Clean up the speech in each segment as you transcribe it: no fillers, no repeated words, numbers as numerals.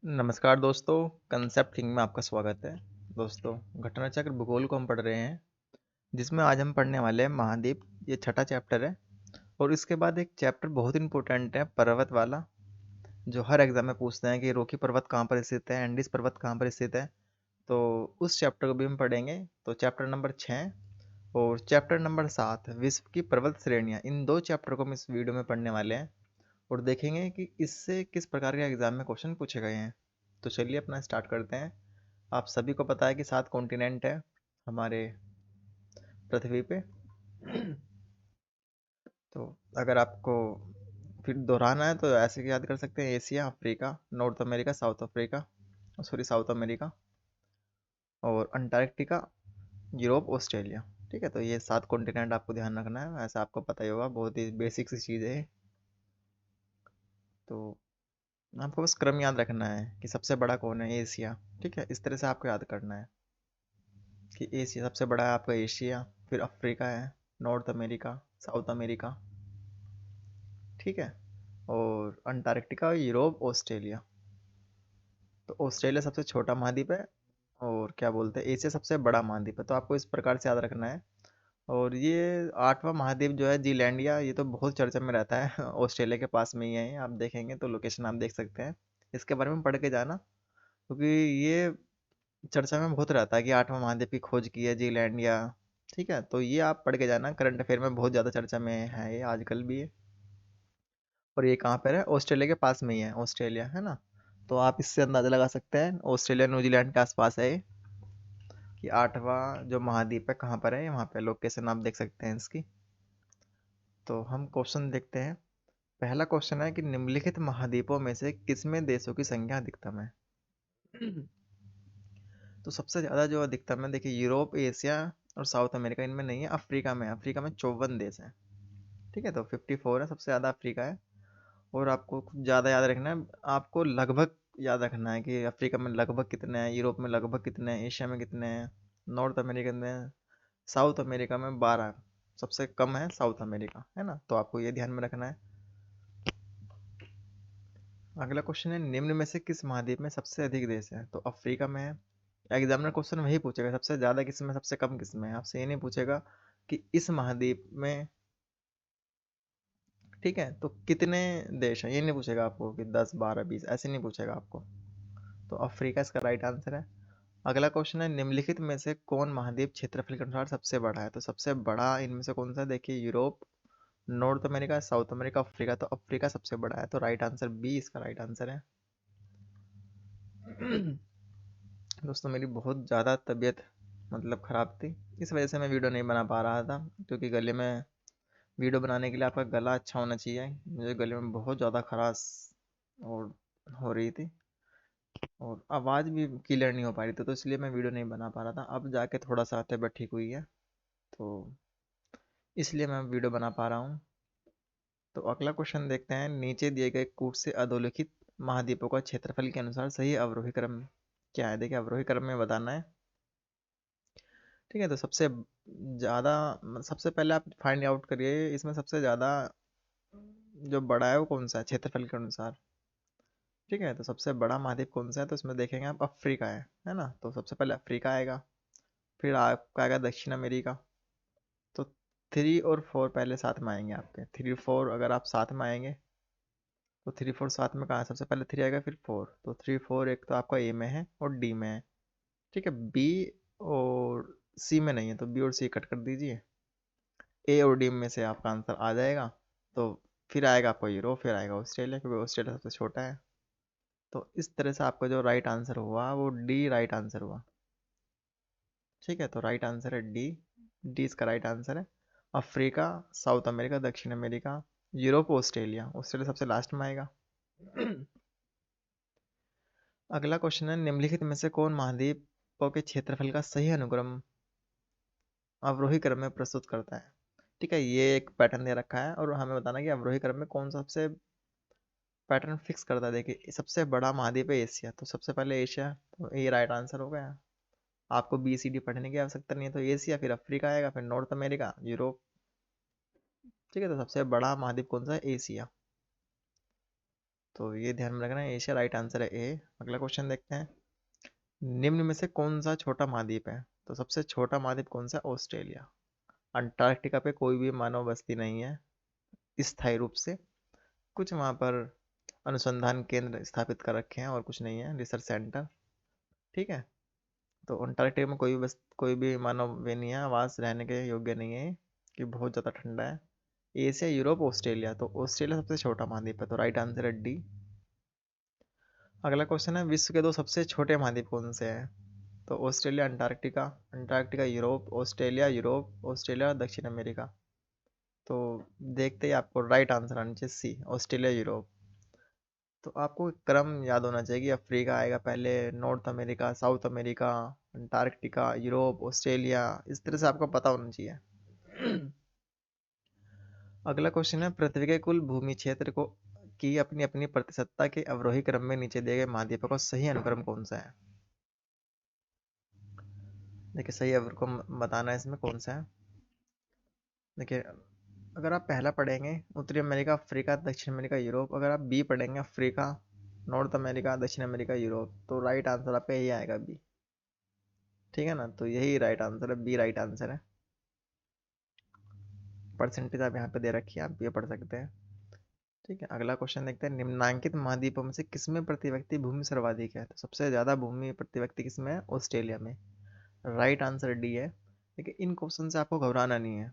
नमस्कार दोस्तों, concept king में आपका स्वागत है। दोस्तों, घटना चक्र भूगोल को हम पढ़ रहे हैं, जिसमें आज हम पढ़ने वाले हैं महाद्वीप। ये छठा चैप्टर है। और इसके बाद एक चैप्टर बहुत इंपॉर्टेंट है, पर्वत वाला, जो हर एग्जाम में पूछते हैं कि रोकी पर्वत कहाँ पर स्थित है, एंडीज पर्वत कहाँ पर स्थित है। तो उस चैप्टर को भी हम पढ़ेंगे। तो चैप्टर नंबर 6 और चैप्टर नंबर 7 विश्व की पर्वत श्रेणियाँ, इन दो चैप्टर को हम इस वीडियो में पढ़ने वाले हैं और देखेंगे कि इससे किस प्रकार के एग्जाम में क्वेश्चन पूछे गए हैं। तो चलिए अपना स्टार्ट करते हैं। आप सभी को पता है कि 7 कॉन्टिनेंट है हमारे पृथ्वी पे। तो अगर आपको फिर दोहराना है तो ऐसे याद कर सकते हैं: Asia, Africa, north America, south Africa, sorry south America, और अंटार्कटिका, यूरोप, ऑस्ट्रेलिया। ठीक है, तो ये 7 कॉन्टिनेंट आपको ध्यान रखना है। ऐसा आपको पता ही होगा, बहुत ही बेसिक सी चीज़ है। तो आपको बस क्रम याद रखना है कि सबसे बड़ा कौन है, एशिया। ठीक है, इस तरह से आपको याद करना है कि एशिया सबसे बड़ा है आपका, एशिया, फिर अफ्रीका है, नॉर्थ अमेरिका, साउथ अमेरिका। ठीक है, और अंटार्कटिका, यूरोप, ऑस्ट्रेलिया। तो ऑस्ट्रेलिया सबसे छोटा महाद्वीप है, और क्या बोलते हैं, एशिया सबसे बड़ा महाद्वीप है। तो आपको इस प्रकार से याद रखना है। और ये 8वां महाद्वीप जो है, जीलैंडिया, ये तो बहुत चर्चा में रहता है। ऑस्ट्रेलिया के पास में ही है, आप देखेंगे तो लोकेशन आप देख सकते हैं। इसके बारे में पढ़ के जाना, क्योंकि ये चर्चा में बहुत रहता है कि 8वां महाद्वीप की खोज की है जीलैंडिया। ठीक है, तो ये आप पढ़ के जाना, करंट अफेयर में बहुत ज़्यादा चर्चा में है ये आजकल भी है। और ये कहाँ पर है, ऑस्ट्रेलिया के पास में ही है, ऑस्ट्रेलिया है ना। तो आप इससे अंदाज़ा लगा सकते हैं, ऑस्ट्रेलिया न्यूजीलैंड के आसपास है ये, कि 8वां जो महाद्वीप है कहाँ पर है। वहाँ पे लोकेशन आप देख सकते हैं इसकी। तो हम क्वेश्चन देखते हैं। पहला क्वेश्चन है कि निम्नलिखित महाद्वीपों में से किसमें देशों की संख्या अधिकतम है। तो सबसे ज़्यादा जो अधिकतम है, देखिए, यूरोप, एशिया और साउथ अमेरिका, इनमें नहीं है। अफ्रीका में, अफ्रीका में 54 देश हैं। ठीक है, तो 54 है, सबसे ज़्यादा अफ्रीका है। और आपको कुछ ज़्यादा याद रखना है, आपको लगभग याद रखना है कि अफ्रीका में लगभग कितने हैं, यूरोप में लगभग कितने हैं, एशिया में कितने हैं, नॉर्थ अमेरिका में, साउथ अमेरिका में 12। सबसे कम है साउथ अमेरिका, है ना। तो आपको ये ध्यान में रखना है। अगला क्वेश्चन है, निम्न में से किस महाद्वीप में सबसे अधिक देश है। तो अफ्रीका में है। एग्जामिनर क्वेश्चन वही पूछेगा, सबसे ज़्यादा किस में, सबसे कम किस में है। आपसे ये नहीं पूछेगा कि इस महाद्वीप में, ठीक है, तो कितने देश हैं, ये नहीं पूछेगा आपको कि 10, 12, 20, ऐसे नहीं पूछेगा आपको। तो अफ्रीका इसका राइट आंसर है। अगला क्वेश्चन है, निम्नलिखित में से कौन महाद्वीप क्षेत्रफल के अनुसार सबसे बड़ा है। तो सबसे बड़ा इनमें से कौन सा है, देखिए, Europe, north America, south America, Africa. तो अफ्रीका सबसे बड़ा है, तो राइट आंसर बी इसका राइट आंसर है। दोस्तों, मेरी बहुत ज़्यादा तबीयत मतलब ख़राब थी, इस वजह से मैं वीडियो नहीं बना पा रहा था। क्योंकि गले में वीडियो बनाने के लिए आपका गला अच्छा होना चाहिए। मुझे गले में बहुत ज़्यादा खराश और हो रही थी, और आवाज़ भी क्लियर नहीं हो पा रही थी, तो इसलिए मैं वीडियो नहीं बना पा रहा था। अब जाके थोड़ा सा तबीयत ठीक हुई है, तो इसलिए मैं वीडियो बना पा रहा हूँ। तो अगला क्वेश्चन देखते हैं, नीचे दिए गए कूट से अधोलिखित महाद्वीपों का क्षेत्रफल के अनुसार सही अवरोही क्रम क्या है। देखिए, अवरोही क्रम में बताना है। ठीक है, तो ज़्यादा सबसे पहले आप फाइंड आउट करिए, इसमें सबसे ज़्यादा जो बड़ा है वो कौन सा है क्षेत्रफल के अनुसार। ठीक है, तो सबसे बड़ा महाद्वीप कौन सा है, तो इसमें देखेंगे आप, अफ्रीका है ना। तो सबसे पहले अफ्रीका आएगा, फिर आपका आएगा दक्षिण अमेरिका। तो 3 और 4 पहले साथ में आएंगे आपके, 3 4 अगर आप साथ में आएंगे, तो 3 4 साथ में कहाँ है, सबसे पहले 3 आएगा फिर 4। तो 3 4 एक तो आपका ए में है और डी में है। ठीक है, बी और सी में नहीं है, तो बी और सी कट कर दीजिए। ए और डी में से आपका आंसर आ जाएगा। तो फिर आएगा आपको यूरोप, फिर आएगा ऑस्ट्रेलिया, क्योंकि ऑस्ट्रेलिया सबसे छोटा है। तो इस तरह से आपका जो राइट आंसर हुआ वो डी राइट आंसर हुआ। ठीक है, तो राइट आंसर है डी। डी इसका राइट आंसर है। अफ्रीका, साउथ अमेरिका, दक्षिण अमेरिका, यूरोप, ऑस्ट्रेलिया। ऑस्ट्रेलिया सबसे लास्ट में आएगा। अगला क्वेश्चन है, निम्नलिखित में से कौन महाद्वीपों के क्षेत्रफल का सही अनुक्रम अवरोही क्रम में प्रस्तुत करता है। ठीक है, ये एक पैटर्न दे रखा है और हमें बताना है कि अवरोही क्रम में कौन सा सबसे पैटर्न फिक्स करता है। देखिए, सबसे बड़ा महाद्वीप है एशिया, तो सबसे पहले एशिया, तो ये राइट आंसर हो गया। आपको बी सी डी पढ़ने की आवश्यकता नहीं है, तो एशिया, फिर अफ्रीका आएगा, फिर नॉर्थ अमेरिका, यूरोप। ठीक है, तो सबसे बड़ा महाद्वीप कौन सा है, एशिया। तो ये ध्यान में रखना है, एशिया राइट आंसर है ए। अगला क्वेश्चन देखते हैं, निम्न में से कौन सा छोटा महाद्वीप है? तो सबसे छोटा महाद्वीप कौन सा? ऑस्ट्रेलिया। अंटार्कटिका पे कोई भी मानव बस्ती नहीं है स्थायी रूप से, कुछ वहाँ पर अनुसंधान केंद्र स्थापित कर रखे हैं और कुछ नहीं है, रिसर्च सेंटर। ठीक है, तो अंटार्कटिका में कोई भी मानव वे नहीं है, आवास रहने के योग्य नहीं है, कि बहुत ज़्यादा ठंडा है। एशिया, यूरोप, ऑस्ट्रेलिया, तो ऑस्ट्रेलिया सबसे छोटा महाद्वीप है, तो राइट आंसर है डी। अगला क्वेश्चन है, विश्व के दो सबसे छोटे महाद्वीप कौन से हैं? तो Australia, Antarctica, Antarctica Europe, Australia Europe, Australia दक्षिण अमेरिका। तो देखते ही आपको राइट आंसर आना चाहिए सी, ऑस्ट्रेलिया यूरोप। तो आपको एक क्रम याद होना चाहिए कि अफ्रीका आएगा पहले, north America, south America, Antarctica, Europe, Australia, इस तरह से आपको पता होना चाहिए। अगला क्वेश्चन है, पृथ्वी के कुल भूमि क्षेत्र को की अपनी अपनी प्रतिशतता के अवरोही क्रम में नीचे दिए गए महाद्वीपों का सही अनुक्रम कौन सा है? देखिए सही अनुक्रम बताना है इसमें कौन सा है। देखिए, अगर आप पहला पढ़ेंगे उत्तरी अमेरिका, अफ्रीका, दक्षिण अमेरिका, यूरोप, अगर आप बी पढ़ेंगे अफ्रीका, नॉर्थ अमेरिका, दक्षिण अमेरिका, यूरोप, तो राइट आंसर आपका यही आएगा बी। ठीक है ना, तो यही राइट आंसर है, बी राइट आंसर है। परसेंटेज आप यहाँ पे दे रखी है, आप ये पढ़ सकते हैं। ठीक है, अगला क्वेश्चन देखते हैं, निम्नांकित महाद्वीपों में से किसमें प्रति व्यक्ति भूमि सर्वाधिक है? तो सबसे ज्यादा भूमि प्रति व्यक्ति किसमें है? ऑस्ट्रेलिया में। राइट आंसर डी है। देखिए इन क्वेश्चन से आपको घबराना नहीं है।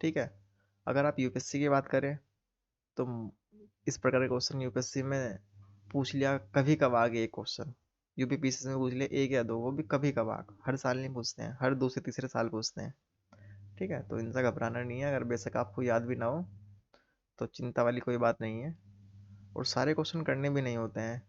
ठीक है, अगर आप यूपीएससी की बात करें तो इस प्रकार के क्वेश्चन यूपीएससी में पूछ लिया कभी कभार, एक क्वेश्चन यूपी पीसीएस में पूछ लिया एक या दो, वो भी कभी कभार, हर साल नहीं पूछते हैं, हर दूसरे तीसरे साल पूछते हैं। ठीक है, तो इनसे घबराना नहीं है, अगर बेशक आपको याद भी ना हो तो चिंता वाली कोई बात नहीं है। और सारे क्वेश्चन करने भी नहीं होते हैं।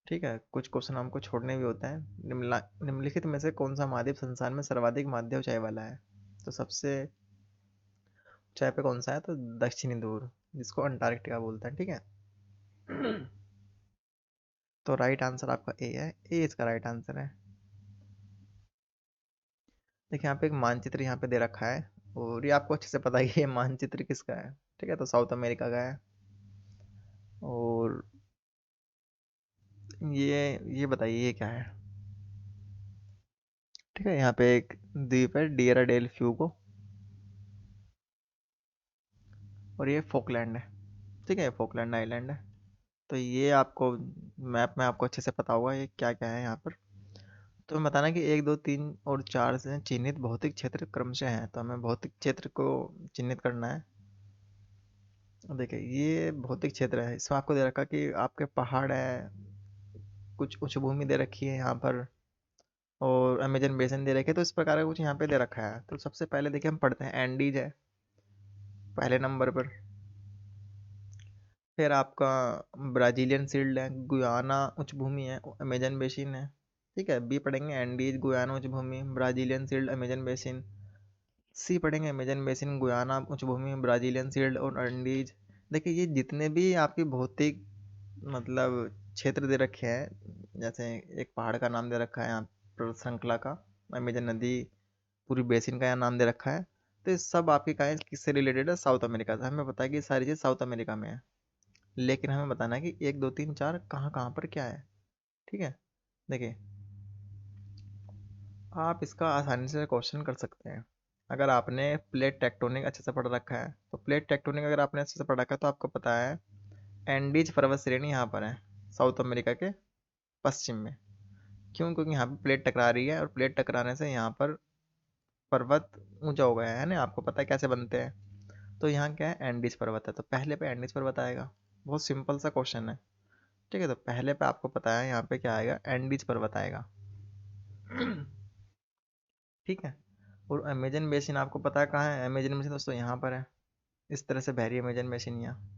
ठीक है, कुछ क्वेश्चन हमको छोड़ने भी होते हैं। निम्नलिखित में से कौन सा महाद्वीप संसार में सर्वाधिक माध्य ऊंचाई वाला है? तो सबसे ऊंचाई पे कौन सा है? तो दक्षिणी ध्रुव, जिसको अंटार्कटिका बोलते हैं। ठीक है, तो राइट आंसर आपका ए है, ए इसका राइट आंसर है। देखिए यहाँ पे एक मानचित्र यहाँ पे दे रखा है, और ये आपको अच्छे से पता है कि ये मानचित्र किसका है। ठीक है, तो साउथ अमेरिका का है। और ये बताइए ये क्या है? ठीक है, यहाँ पे एक द्वीप है डियरा डेल फ्यूगो, और ये फोकलैंड है। ठीक है, फोकलैंड आइलैंड है। तो ये आपको मैप में आपको अच्छे से पता होगा ये क्या क्या है यहाँ पर। तो हमें बताना कि एक, दो, तीन और चार से चिन्हित भौतिक क्षेत्र क्रमशः हैं, तो हमें भौतिक क्षेत्र को चिन्हित करना है। देखिए ये भौतिक क्षेत्र है, इसमें आपको दे रखा कि आपके पहाड़ है, कुछ उच्च भूमि दे रखी है यहाँ पर, और अमेजन बेसिन दे रखे, तो इस प्रकार का कुछ यहाँ पे दे रखा है। तो सबसे पहले देखिए हम पढ़ते हैं, एंडीज है पहले नंबर पर, फिर आपका ब्राजीलियन सील्ड है, गुयाना उच्च भूमि है, अमेजन बेसिन है। ठीक है, बी पढ़ेंगे एंडीज, गुयाना उच्च भूमि, ब्राजीलियन सील्ड, अमेजन बेसिन। सी पढ़ेंगे अमेजन बेसिन, गुयाना उच्च भूमि, ब्राजीलियन सील्ड और एंडीज। देखिए ये जितने भी आपकी भौतिक मतलब क्षेत्र दे रखे हैं, जैसे एक पहाड़ का नाम दे रखा है यहाँ पर, श्रृंखला का, अमेजन नदी पूरी बेसिन का यहाँ नाम दे रखा है, तो ये सब आपके का है, किससे रिलेटेड है? साउथ अमेरिका से। हमें पता है कि ये सारी चीज़ साउथ अमेरिका में है, लेकिन हमें बताना है कि एक, दो, तीन, चार कहाँ कहाँ पर क्या है। ठीक है, देखिए आप इसका आसानी से क्वेश्चन कर सकते हैं। अगर आपने प्लेट टेक्टोनिक अच्छे से पढ़ रखा है, तो प्लेट टेक्टोनिक अगर आपने अच्छे से पढ़ रखा है तो आपको पता है एंडीज पर्वत श्रेणी यहाँ पर है, साउथ अमेरिका के पश्चिम में। क्यों? क्योंकि यहाँ पे प्लेट टकरा रही है, और प्लेट टकराने से यहाँ पर पर्वत ऊंचा हो गया है ना, आपको पता है कैसे बनते हैं। तो यहाँ क्या है? एंडीज पर्वत है, तो पहले पे एंडीज पर्वत आएगा। बहुत सिंपल सा क्वेश्चन है। ठीक है, तो पहले पे आपको पता है यहाँ पे क्या आएगा? एंडीज पर्वत आएगा। ठीक है, और अमेजन बेसिन आपको पता है कहाँ है? अमेजन बेसिन दोस्तों यहाँ पर है, इस तरह से बह रही है अमेजन बेसिन यहाँ।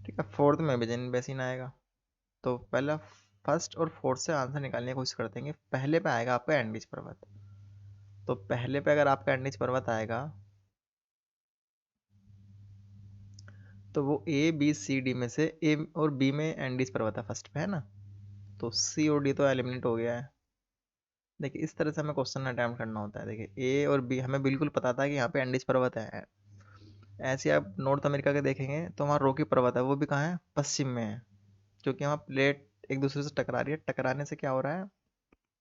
ठीक है, फोर्थ में अमेजन बेसिन आएगा। तो पहला, फर्स्ट और फोर्थ से आंसर निकालने की कोशिश करते हैं कि पहले पे आएगा आपका एंडीज पर्वत। तो पहले पे अगर आपका एंडीज पर्वत आएगा तो वो ए बी सी डी में से ए और बी में एंडीज पर्वत है फर्स्ट पे, है ना? तो सी और डी तो एलिमिनेट हो गया है। देखिए इस तरह से हमें क्वेश्चन अटेम्प्ट करना होता है। देखिए ए और बी हमें बिल्कुल पता था कि यहाँ पे एंडीज पर्वत है, ऐसे आप नॉर्थ अमेरिका के देखेंगे तो वहाँ रॉकी पर्वत है, वो भी कहाँ है, पश्चिम में है। क्योंकि वहाँ प्लेट एक दूसरे से टकरा रही है, टकराने से क्या हो रहा है,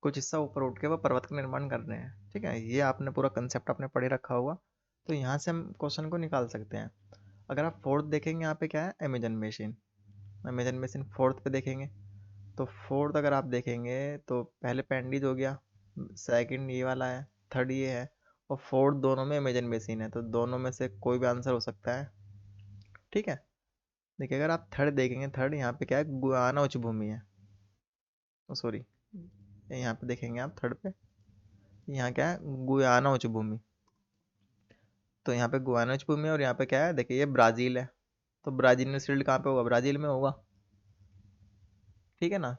कुछ हिस्सा ऊपर उठ के वो पर्वत का निर्माण कर रहे हैं। ठीक है, ये आपने पूरा कंसेप्ट आपने पढ़े रखा होगा, तो यहाँ से हम क्वेश्चन को निकाल सकते हैं। अगर आप फोर्थ देखेंगे, यहाँ पे क्या है, Amazon basin. Amazon basin fourth पे देखेंगे, तो फोर्थ अगर आप देखेंगे तो पहले पैंडीज हो गया, सेकंड ये वाला है, थर्ड ये है, और फोर्थ दोनों में अमेजन बेसिन है, तो दोनों में से कोई भी आंसर हो सकता है। ठीक है, देखिए अगर आप थर्ड देखेंगे, थर्ड यहाँ पे क्या है, गुयाना उच्च भूमि है। सॉरी, यहाँ पे देखेंगे आप थर्ड पे, यहाँ क्या है, गुयाना उच्च भूमि। तो यहाँ पे गुयाना उच्च भूमि है, और यहाँ पे क्या है, देखिए ये ब्राजील है। तो ब्राजील में सील्ड कहाँ पे होगा, ब्राजील में होगा। ठीक है ना,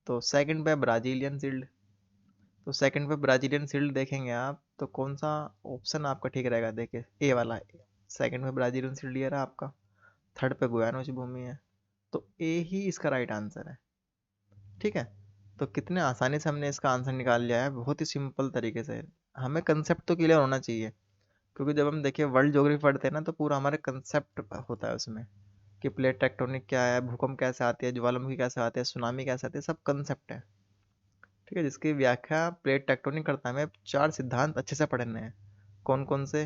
तो सेकंड पे ब्राजीलियन सील्ड। तो सेकंड पे ब्राजीलियन सील्ड देखेंगे आप, तो कौन सा ऑप्शन आपका ठीक रहेगा, देखिए ए वाला। सेकंड पे ब्राजीलियन सील्ड ये रहा आपका, थर्ड पे गुयाना उच्च भूमि है, तो ए ही इसका राइट आंसर है। ठीक है, तो कितने आसानी से हमने इसका आंसर निकाल लिया है, बहुत ही सिंपल तरीके से। हमें कंसेप्ट तो क्लियर होना चाहिए, क्योंकि जब हम देखिए वर्ल्ड ज्योग्राफी पढ़ते हैं ना, तो पूरा हमारे कंसेप्ट होता है उसमें, कि प्लेट टेक्टोनिक क्या है, भूकंप कैसे आती है, ज्वालामुखी कैसे आती है, सुनामी कैसे आती है, सब कंसेप्ट है। ठीक है, जिसकी व्याख्या प्लेट टेक्टोनिक करता है। हमें चार सिद्धांत अच्छे से पढ़ने हैं। कौन कौन से,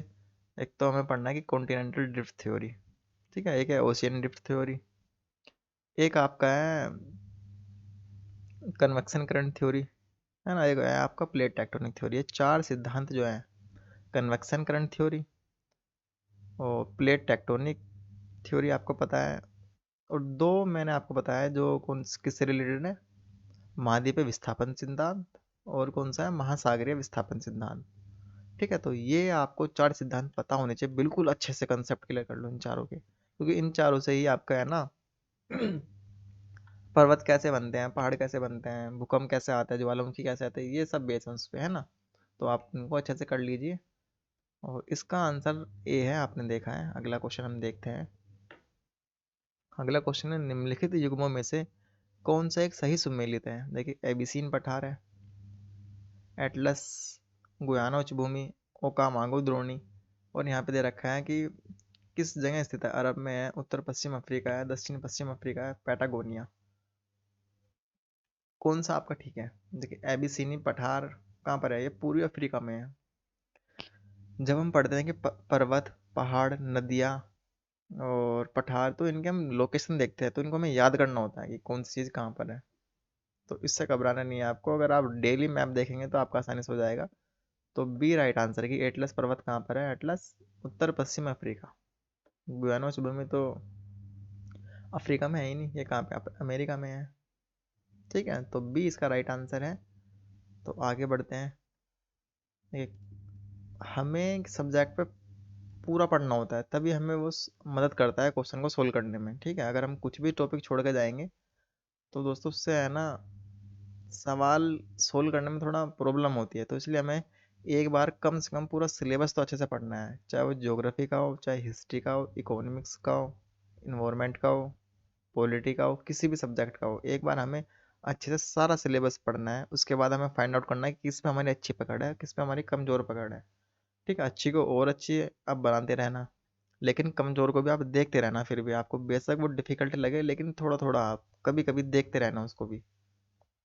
एक तो हमें पढ़ना है कि कॉन्टिनेंटल ड्रिफ्ट थ्योरी, ठीक है, एक है ओशियन ड्रिफ्ट थ्योरी, एक आपका है कन्वेक्शन करंट थ्योरी, है ना, एक है आपका प्लेट टेक्टोनिक थ्योरी। ये चार सिद्धांत जो है, कन्वेक्शन करंट थ्योरी और प्लेट टेक्टोनिक थ्योरी आपको पता है, और दो मैंने आपको बताया जो कौन किससे रिलेटेड है, महाद्वीपीय विस्थापन सिद्धांत, और कौन सा है, महासागरीय विस्थापन सिद्धांत। ठीक है, तो ये आपको चार सिद्धांत पता होने चाहिए, बिल्कुल अच्छे से कंसेप्ट क्लियर कर लो इन चारों के, क्योंकि इन चारों से ही आपका है ना पर्वत कैसे बनते हैं, पहाड़ कैसे बनते हैं, भूकंप कैसे आता है, ज्वालामुखी कैसे आते हैं, ये सब बेस है उस पे, है ना। तो आप इनको अच्छे से कर लीजिए, और इसका आंसर ए है, आपने देखा है। अगला क्वेश्चन हम देखते हैं। अगला क्वेश्चन है, निम्नलिखित युग्मों में से कौन सा एक सही सुमेलित है। देखिए एबिसीन पठार है, एटलस, गुयाना उच्च भूमि, ओकामागो द्रोणी, और यहाँ पे दे रखा है कि किस जगह स्थित है, अरब में है, उत्तर पश्चिम अफ्रीका है, दक्षिण पश्चिम अफ्रीका है, पैटागोनिया। कौन सा आपका ठीक है। देखिए एबिसीनी पठार कहाँ पर है, ये पूर्वी अफ्रीका में है। जब हम पढ़ते हैं कि पर्वत, पहाड़, नदियाँ और पठार, तो इनके हम लोकेशन देखते हैं, तो इनको हमें याद करना होता है कि कौन सी चीज़ कहाँ पर है। तो इससे घबराना नहीं है आपको, अगर आप डेली मैप देखेंगे तो आपका आसानी से हो जाएगा। तो बी राइट आंसर है कि एटलस पर्वत कहाँ पर है, एटलस उत्तर पश्चिम अफ्रीका। गुयाना सुबह में तो अफ्रीका में है ही नहीं, ये कहाँ पे अमेरिका में है। ठीक है, तो बी इसका राइट आंसर है। तो आगे बढ़ते हैं। एक, हमें सब्जेक्ट पे पूरा पढ़ना होता है, तभी हमें वो मदद करता है क्वेश्चन को सोल्व करने में। ठीक है, अगर हम कुछ भी टॉपिक छोड़ के जाएंगे तो दोस्तों उससे है ना सवाल सोल्व करने में थोड़ा प्रॉब्लम होती है। तो इसलिए हमें एक बार कम से कम पूरा सिलेबस तो अच्छे से पढ़ना है, चाहे वो ज्योग्राफी का हो, चाहे हिस्ट्री का हो, इकोनॉमिक्स का हो, इन्वायरमेंट का हो, पॉलिटी का हो, किसी भी सब्जेक्ट का हो। एक बार हमें अच्छे से सारा सिलेबस पढ़ना है, उसके बाद हमें फाइंड आउट करना है कि किस पे हमारी अच्छी पकड़ है, किस पे हमारी कमज़ोर पकड़ है। ठीक है, अच्छी को और अच्छी आप बनाते रहना, लेकिन कमज़ोर को भी आप देखते रहना। फिर भी आपको बेशक वो डिफिकल्ट लगे, लेकिन थोड़ा थोड़ा आप कभी कभी देखते रहना उसको भी।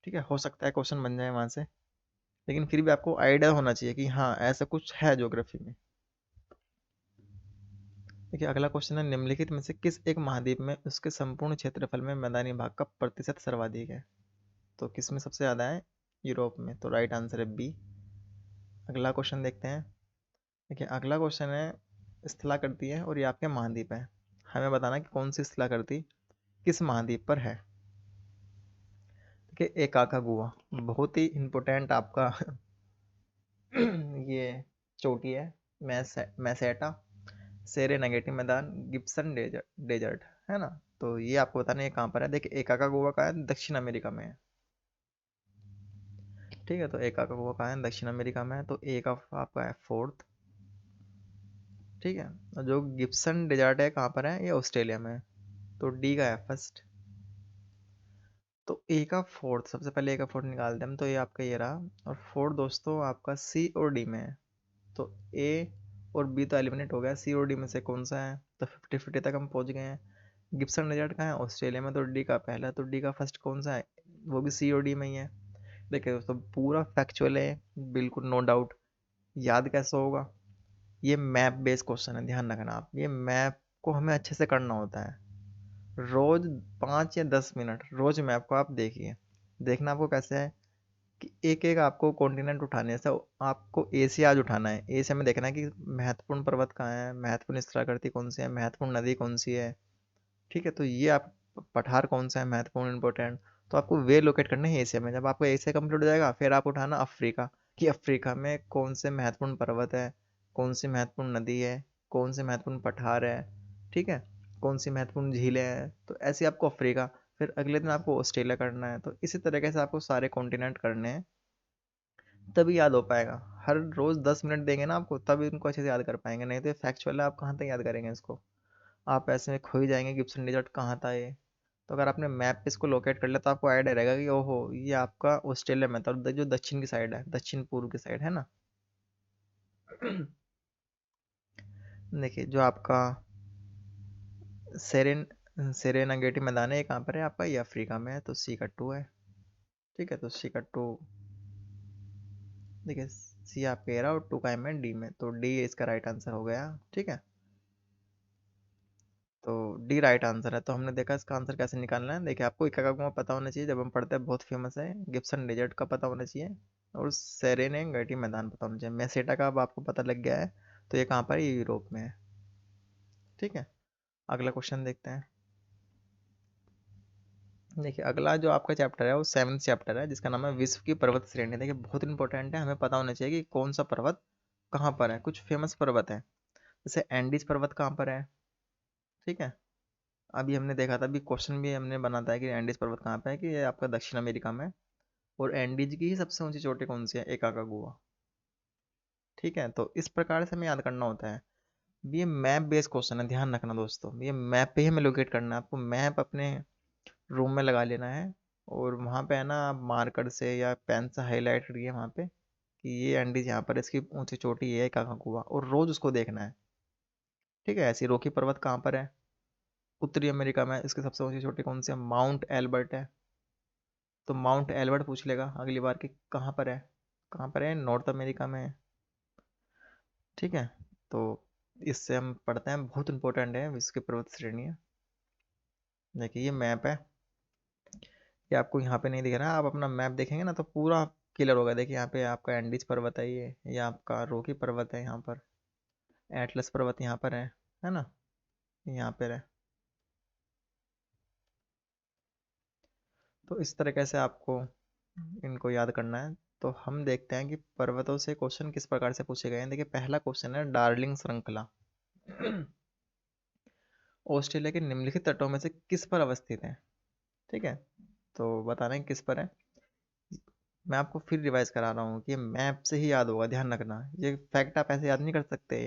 ठीक है, हो सकता है क्वेश्चन बन जाए वहाँ से, लेकिन फिर भी आपको आइडिया होना चाहिए कि हाँ ऐसा कुछ है ज्योग्राफी में। देखिए अगला क्वेश्चन है, निम्नलिखित में से किस एक महाद्वीप में उसके संपूर्ण क्षेत्रफल में मैदानी भाग का प्रतिशत सर्वाधिक है। तो किस में सबसे ज़्यादा है, यूरोप में, तो राइट आंसर है बी। अगला क्वेश्चन देखते हैं। देखिए अगला क्वेश्चन है, स्थलाकृति है और ये आपके महाद्वीप है। हमें बताना कि कौन सी स्थलाकृति किस महाद्वीप पर है। देखिए एकाकागुआ, बहुत ही इम्पोर्टेंट आपका ये चोटी है, मैसेटा, सेरेनगेटी मैदान, गिब्सन डेजर्ट, है ना। तो ये आपको बताना है कहाँ पर है। देखिए एकाकागुआ का है, दक्षिण अमेरिका में है। ठीक है, तो एकाकागुआ का है, दक्षिण अमेरिका में है, तो ए का आपका है फोर्थ। ठीक है, और जो गिब्सन डेजर्ट है कहाँ पर है, ये ऑस्ट्रेलिया में है, तो डी का है फर्स्ट। तो ए का फोर्थ, सबसे पहले ए का फोर्थ निकालते हैं हम, तो ये आपका ये रहा। और फोर्थ दोस्तों आपका सी और डी में है, तो ए और बी तो एलिमिनेट हो गया। सी और डी में से कौन सा है? तो 50-50 तक हम पहुंच गए हैं। गिब्सन डेजर्ट कहाँ है? ऑस्ट्रेलिया में। तो डी का पहला, तो डी का फर्स्ट कौन सा है? वो भी सी और डी में ही है। देखिए दोस्तों, पूरा फैक्चुअल है, बिल्कुल नो डाउट। याद कैसे होगा? ये मैप बेस्ड क्वेश्चन है, ध्यान रखना आप। ये मैप को हमें अच्छे से करना होता है। रोज 5 या 10 मिनट रोज मैप को आप देखिए। देखना आपको कैसे है कि एक एक आपको कॉन्टिनेंट उठाने से, आपको एशिया आज उठाना है। एशिया में देखना है कि महत्वपूर्ण पर्वत कहाँ है, महत्वपूर्ण स्थलाकृति कौन सी है, महत्वपूर्ण नदी कौन सी है। ठीक है, तो ये आप पठार कौन सा है महत्वपूर्ण इंपॉर्टेंट, तो आपको वे लोकेट करने हैं एशिया में। जब आपको एशिया कंप्लीट हो जाएगा, फिर आप उठाना अफ्रीका, कि अफ्रीका में कौन से महत्वपूर्ण पर्वत है, कौन सी महत्वपूर्ण नदी है, कौन से महत्वपूर्ण पठार है, ठीक है, कौन सी महत्वपूर्ण झीलें हैं। तो ऐसे आपको अफ्रीका, फिर अगले दिन आपको ऑस्ट्रेलिया करना है। तो इसी तरीके से आपको सारे कॉन्टिनेंट करने हैं, तभी याद हो पाएगा। हर रोज 10 मिनट देंगे ना आपको, तभी इनको अच्छे से याद कर पाएंगे, नहीं तो फैक्चुअल है, आप कहाँ तक याद करेंगे इसको। आप ऐसे में खो ही जाएंगे, गिब्सन डेजर्ट कहाँ था ये। तो अगर आपने मैप पे इसको लोकेट कर लिया, तो आपको आइडिया रहेगा कि ओहो, ये आपका ऑस्ट्रेलिया में था, और जो दक्षिण की साइड है, दक्षिण पूर्व की साइड है ना। देखिए, जो आपका सेरेन सेरेनागेटी मैदान है, ये कहाँ पर है आपका? ये अफ्रीका में है, तो सी का 2 है। ठीक है, तो सी का 2। देखिए, सी आपका एरा और 2 का एम है डी में, तो डी इसका राइट आंसर हो गया। ठीक है, तो डी राइट आंसर है। तो हमने देखा इसका आंसर कैसे निकालना है। देखिए, आपको इकागा पता होना चाहिए, जब हम पढ़ते हैं बहुत फेमस है। गिब्सन डेजर्ट का पता होना चाहिए, और सेरेनेगेटी मैदान पता होना चाहिए। मेसेटा का अब आपको पता लग गया है, तो ये कहाँ पर है? ये यूरोप में है। ठीक है, अगला क्वेश्चन देखते हैं। देखिए, अगला जो आपका चैप्टर है वो 7th चैप्टर है, जिसका नाम है विश्व की पर्वत श्रेणी। देखिए, बहुत इंपॉर्टेंट है, हमें पता होना चाहिए कि कौन सा पर्वत कहाँ पर है। कुछ फेमस पर्वत है, जैसे एंडीज पर्वत कहाँ पर है। ठीक है, अभी हमने देखा था, अभी क्वेश्चन भी हमने बनाता है कि एंडीज पर्वत कहाँ पे है, कि ये आपका दक्षिण अमेरिका में। और एंडीज की ही सबसे ऊंची चोटी कौन सी है? एकाकागुआ। ठीक है, तो इस प्रकार से हमें याद करना होता है। ये मैप बेस्ड क्वेश्चन है, ध्यान रखना दोस्तों। ये मैप पे ही हमें लोकेट करना है। आपको मैप अपने रूम में लगा लेना है, और वहाँ पे है ना, आप मार्कर से या पेन से हाईलाइट करिए वहाँ पे कि ये एंडीज यहाँ पर है, इसकी ऊंची चोटी ये है एकाकागुआ, और रोज उसको देखना है। ठीक है, ऐसी रॉकी पर्वत कहाँ पर है? उत्तरी अमेरिका में। इसकी सबसे ऊंची चोटी कौन सी है? माउंट एल्बर्ट है। तो माउंट एल्बर्ट पूछ लेगा अगली बार कि कहाँ पर है। कहाँ पर है? नॉर्थ अमेरिका में है। ठीक है, तो इससे हम पढ़ते हैं, बहुत इंपॉर्टेंट है विश्व की पर्वत श्रेणी है। देखिए, ये मैप है, ये आपको यहाँ पे नहीं दिख रहा है। आप अपना मैप देखेंगे ना, तो पूरा क्लियर होगा। देखिए, यहाँ पे आपका एंडीज पर्वत है, ये आपका रोकी पर्वत है यहाँ पर, एटलस पर्वत यहाँ पर है ना, यहाँ पर है। तो इस तरीके से आपको इनको याद करना है। तो हम देखते हैं कि पर्वतों से क्वेश्चन किस प्रकार से पूछे गए हैं। देखिए, पहला क्वेश्चन है डार्लिंग श्रृंखला ऑस्ट्रेलिया के निम्नलिखित तटों में से किस पर अवस्थित है। ठीक है, तो बताना है किस पर है। मैं आपको फिर रिवाइज करा रहा हूँ कि मैप से ही याद होगा, ध्यान रखना। ये फैक्ट आप ऐसे याद नहीं कर सकते,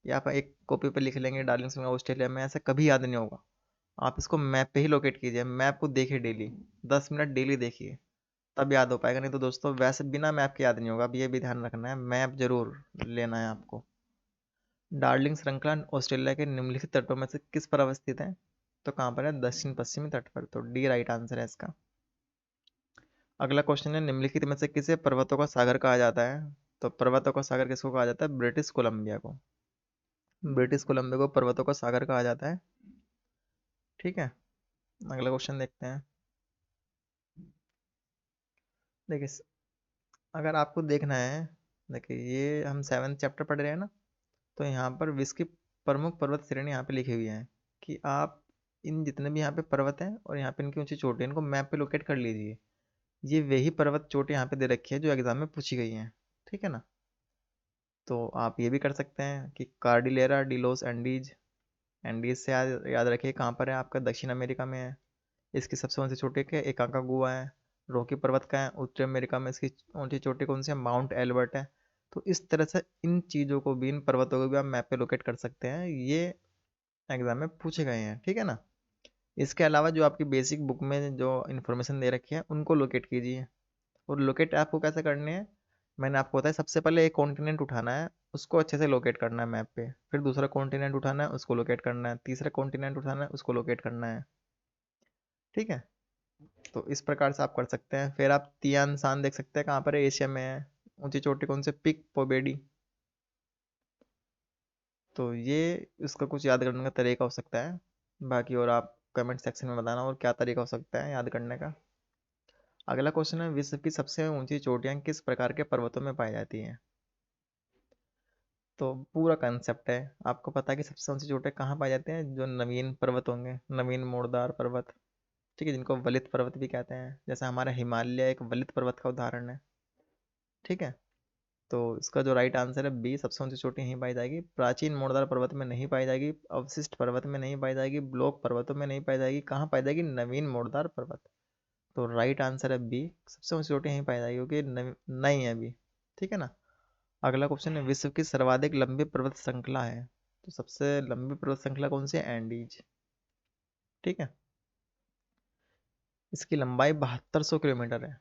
या आप एक कॉपी पे लिख लेंगे डार्लिंग श्रृंखला ऑस्ट्रेलिया में, ऐसा कभी याद नहीं होगा। आप इसको मैप पे ही लोकेट कीजिए, मैप को देखिए डेली, 10 मिनट डेली देखिए, तब याद हो पाएगा। नहीं तो दोस्तों, वैसे बिना मैप के याद नहीं होगा। अब ये भी ध्यान रखना है, मैप जरूर लेना है आपको। डार्लिंग श्रृंखला ऑस्ट्रेलिया के निम्नलिखित तटों में से किस पर अवस्थित है? तो कहाँ पर है? दक्षिण पश्चिमी तट पर, तो डी राइट आंसर है इसका। अगला क्वेश्चन है, निम्नलिखित में से किसे पर्वतों का सागर कहा जाता है? तो पर्वतों का सागर किसको कहा जाता है? ब्रिटिश कोलंबिया को। ब्रिटिश कोलंबिया को पर्वतों का सागर कहा जाता है। ठीक है, अगला क्वेश्चन देखते हैं। देखिए, अगर आपको देखना है, देखिए ये हम 7th चैप्टर पढ़ रहे हैं ना, तो यहाँ पर विश्व की प्रमुख पर्वत श्रेणी यहाँ पे लिखी हुई है, कि आप इन जितने भी यहाँ पे पर्वत हैं और यहाँ पे इनकी ऊंची चोटी, इनको मैप पे लोकेट कर लीजिए। ये वही पर्वत चोटी यहाँ पे दे रखी है जो एग्जाम में पूछी गई हैं। ठीक है ना, तो आप ये भी कर सकते हैं कि कार्डिलेरा डिलोस एंडीज। एंडीज से याद रखिए कहाँ पर है, आपका दक्षिण अमेरिका में है। इसकी सबसे ऊंची चोटी क्या है? एकाकागुआ है। रॉकी पर्वत का है उत्तरी अमेरिका में, इसकी ऊंची चोटी कौन सी है? माउंट एल्बर्ट है। तो इस तरह से इन चीज़ों को भी, इन पर्वतों को भी आप मैप पे लोकेट कर सकते हैं, ये एग्जाम में पूछे गए हैं। ठीक है ना, इसके अलावा जो आपकी बेसिक बुक में जो इन्फॉर्मेशन दे रखी है, उनको लोकेट कीजिए। और लोकेट आपको कैसे करने हैं, मैंने आपको बताया। सबसे पहले एक कॉन्टिनेंट उठाना है, उसको अच्छे से लोकेट करना है मैप पे। फिर दूसरा कॉन्टिनेंट उठाना है, उसको लोकेट करना है। तीसरा कॉन्टिनेंट उठाना है, उसको लोकेट करना है। ठीक है, तो इस प्रकार से आप कर सकते हैं। फिर आप तियान सांग देख सकते हैं, कहाँ पर है, एशिया में है। ऊंची चोटी कौन से, पिक पोबेडी। तो ये इसका कुछ याद करने का तरीका हो सकता है। बाकी और आप कमेंट सेक्शन में बताना और क्या तरीका हो सकता है याद करने का। अगला क्वेश्चन है, विश्व की सबसे ऊंची चोटियां किस प्रकार के पर्वतों में पाई जाती हैं। तो पूरा कंसेप्ट है, आपको पता है कि सबसे ऊंची चोटियां कहाँ पाई जाती हैं, जो नवीन पर्वत होंगे, नवीन मोड़दार पर्वत। ठीक है, जिनको वलित पर्वत भी कहते हैं, जैसे हमारा हिमालय एक वलित पर्वत का उदाहरण है। ठीक है, तो इसका जो राइट आंसर है बी, सबसे ऊंची चोटी यहीं पाई जाएगी। प्राचीन मोड़दार पर्वत में नहीं पाई जाएगी, अवशिष्ट पर्वत में नहीं पाई जाएगी, ब्लॉक पर्वतों में नहीं पाई जाएगी, कहाँ पाई जाएगी, नवीन मोड़दार पर्वत। तो राइट आंसर है बी, सबसे ऊंची चोटी यहीं पाई जाएगी, क्योंकि नहीं है अभी। ठीक है ना। अगला क्वेश्चन है, विश्व की सर्वाधिक लंबी पर्वत श्रृंखला है। तो सबसे लंबी पर्वत श्रृंखला कौन सी है, एंडीज। ठीक है, इसकी लंबाई 7200 किलोमीटर है।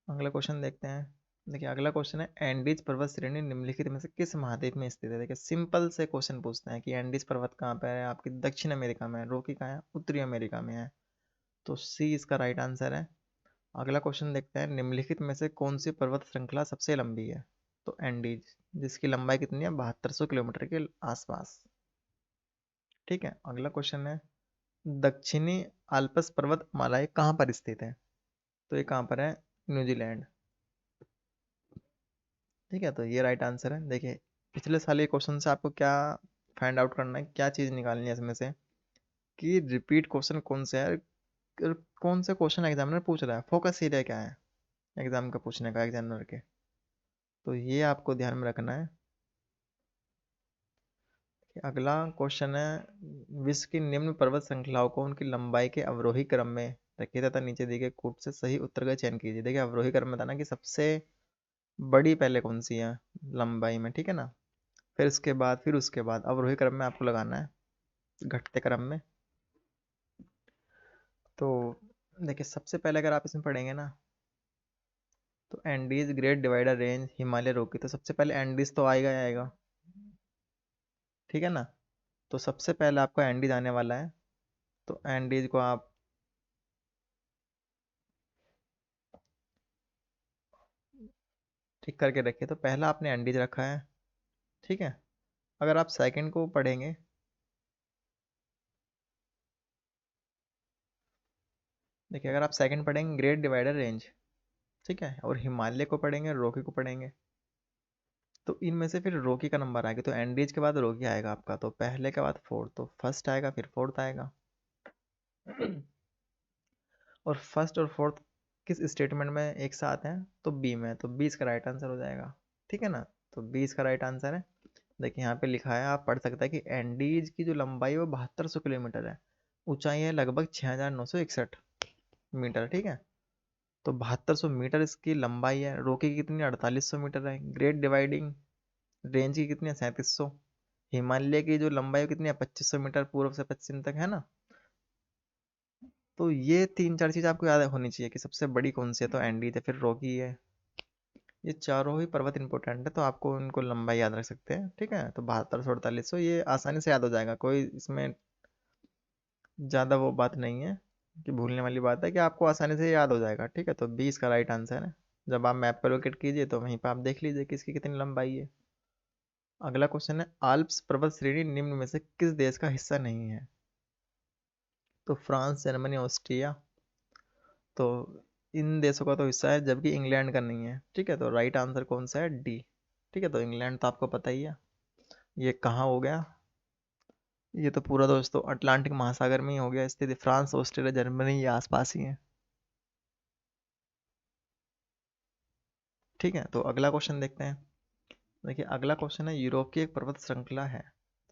अगला क्वेश्चन देखते हैं। देखिए अगला क्वेश्चन है, एंडीज पर्वत श्रेणी निम्नलिखित में से किस महाद्वीप में स्थित है। देखिए सिंपल से क्वेश्चन पूछते हैं कि एंडीज पर्वत कहाँ पर है, आपकी दक्षिण अमेरिका में है। रॉकी कहाँ है, उत्तरी अमेरिका में है। तो सी इसका राइट आंसर है। अगला क्वेश्चन देखते हैं, निम्नलिखित में से कौन सी पर्वत श्रृंखला सबसे लंबी है। तो एंडीज, जिसकी लंबाई कितनी है, 7200 किलोमीटर के आसपास। ठीक है, अगला क्वेश्चन है, दक्षिणी आल्प्स पर्वत मालाएं कहाँ पर स्थित है। तो ये कहाँ पर है, न्यूजीलैंड। ठीक है, तो ये राइट आंसर है। देखिए पिछले साल ये क्वेश्चन से आपको क्या फाइंड आउट करना है, क्या चीज़ निकालनी है इसमें से, कि रिपीट क्वेश्चन कौन से है, कौन से क्वेश्चन एग्जामिनर पूछ रहा है, फोकस एरिया क्या है एग्जाम का पूछने का, एग्जामिनर के। तो ये आपको ध्यान में रखना है। अगला क्वेश्चन है, विश्व की निम्न पर्वत श्रृंखलाओं को उनकी लंबाई के अवरोही क्रम में रखिए तथा नीचे दिए गए कूट से सही उत्तर का चयन कीजिए। देखिए अवरोही क्रम में बताना कि सबसे बड़ी पहले कौन सी है लंबाई में। ठीक है ना, फिर उसके बाद, फिर उसके बाद अवरोही क्रम में आपको लगाना है, घटते क्रम में। तो देखिए सबसे पहले अगर आप इसमें पढ़ेंगे ना, तो Andes great divider range Himalaya रोकी, तो सबसे पहले एंडीज तो आएगा ही आएगा। ठीक है ना, तो सबसे पहले आपका एंडीज आने वाला है। तो एंडीज को आप ठीक करके रखिए। तो पहला आपने एंडीज रखा है। ठीक है, अगर आप सेकंड को पढ़ेंगे, देखिए अगर आप सेकंड पढ़ेंगे ग्रेट डिवाइडर रेंज, ठीक है, और हिमालय को पढ़ेंगे, रॉकी को पढ़ेंगे, तो इनमें से फिर रॉकी का नंबर आएगा। तो एंडीज के बाद रॉकी आएगा आपका, तो पहले के बाद फोर्थ, तो फर्स्ट आएगा फिर फोर्थ आएगा। और फर्स्ट और फोर्थ किस स्टेटमेंट में एक साथ हैं, तो बी में, तो बी इसका राइट आंसर हो जाएगा। ठीक है ना, तो बी इसका राइट आंसर है। देखिए यहाँ पे लिखा है, आप पढ़ सकते हैं कि एंडीज की जो लंबाई है वो 7200 किलोमीटर है, ऊंचाई है लगभग 6961 मीटर। ठीक है, तो 7200 मीटर इसकी लंबाई है। रॉकी की कितनी, 4800 मीटर है। ग्रेट डिवाइडिंग रेंज की कितनी है, 3700। हिमालय की जो लंबाई है कितनी है, 2500 मीटर, पूर्व से पश्चिम तक, है ना। तो ये तीन चार चीज आपको याद होनी चाहिए कि सबसे बड़ी कौन सी है, तो एंडीज है, फिर रॉकी है। ये चारों ही पर्वत इंपॉर्टेंट है, तो आपको इनको लंबाई याद रख सकते हैं। ठीक है, तो 7200 4800 ये आसानी से याद हो जाएगा, कोई इसमें ज़्यादा वो बात नहीं है कि भूलने वाली बात है, कि आपको आसानी से याद हो जाएगा। ठीक है, तो 20 का राइट आंसर है। जब आप मैप पर लोकेट कीजिए तो वहीं पर आप देख लीजिए कि इसकी कितनी लंबाई है। अगला क्वेश्चन है, आल्प्स पर्वत श्रेणी निम्न में से किस देश का हिस्सा नहीं है। तो फ्रांस, जर्मनी, ऑस्ट्रिया। तो इन देशों का तो हिस्सा है, जबकि इंग्लैंड का नहीं है। ठीक है, तो राइट आंसर कौन सा है, डी। ठीक है, तो इंग्लैंड तो आपको पता ही है, ये कहाँ हो गया, ये तो पूरा दोस्तों अटलांटिक महासागर में ही हो गया स्थित। फ्रांस, ऑस्ट्रेलिया, जर्मनी ये आसपास ही है। ठीक है, तो अगला क्वेश्चन देखते हैं। देखिए अगला क्वेश्चन है, यूरोप की एक पर्वत श्रृंखला है।